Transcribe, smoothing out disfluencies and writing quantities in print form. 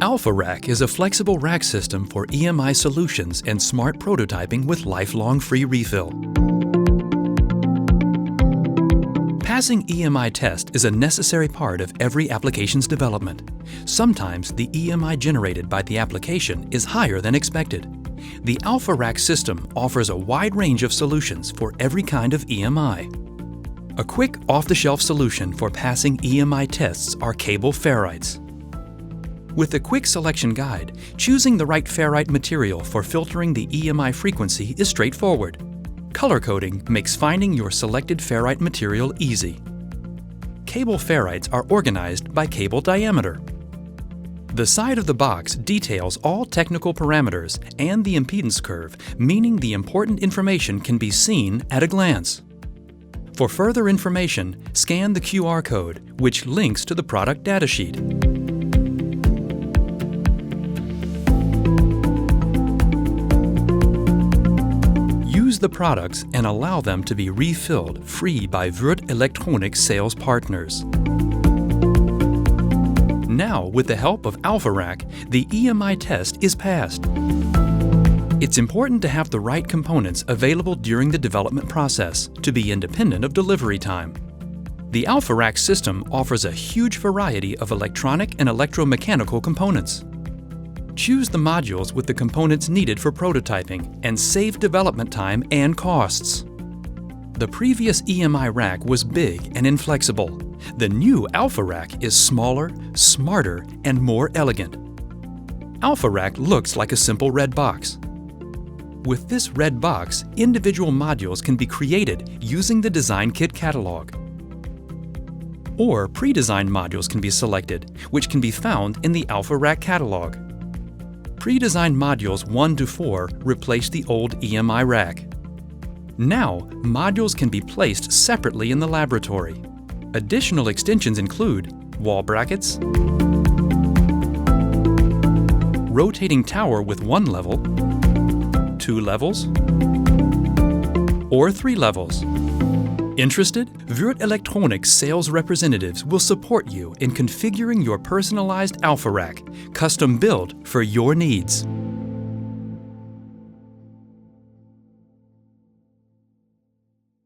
ELFA-rack is a flexible rack system for EMI solutions and smart prototyping with lifelong free refill. Passing EMI test is a necessary part of every application's development. Sometimes the EMI generated by the application is higher than expected. The ELFA-rack system offers a wide range of solutions for every kind of EMI. A quick off-the-shelf solution for passing EMI tests are cable ferrites. With a quick selection guide, choosing the right ferrite material for filtering the EMI frequency is straightforward. Color coding makes finding your selected ferrite material easy. Cable ferrites are organized by cable diameter. The side of the box details all technical parameters and the impedance curve, meaning the important information can be seen at a glance. For further information, scan the QR code, which links to the product datasheet. Use the products and allow them to be refilled free by Würth Elektronik sales partners. Now, with the help of ELFA-rack, the EMI test is passed. It's important to have the right components available during the development process to be independent of delivery time. The ELFA-rack system offers a huge variety of electronic and electromechanical components. Choose the modules with the components needed for prototyping and save development time and costs. The previous EMI rack was big and inflexible. The new ELFA-rack is smaller, smarter, and more elegant. ELFA-rack looks like a simple red box. With this red box, individual modules can be created using the design kit catalog. Or pre-designed modules can be selected, which can be found in the ELFA-rack catalog. Pre-designed modules 1 to 4 replace the old EMI rack. Now, modules can be placed separately in the laboratory. Additional extensions include wall brackets, rotating tower with 1 level, 2 levels, or 3 levels. Interested? Würth Elektronik sales representatives will support you in configuring your personalized ELFA-rack, custom built for your needs.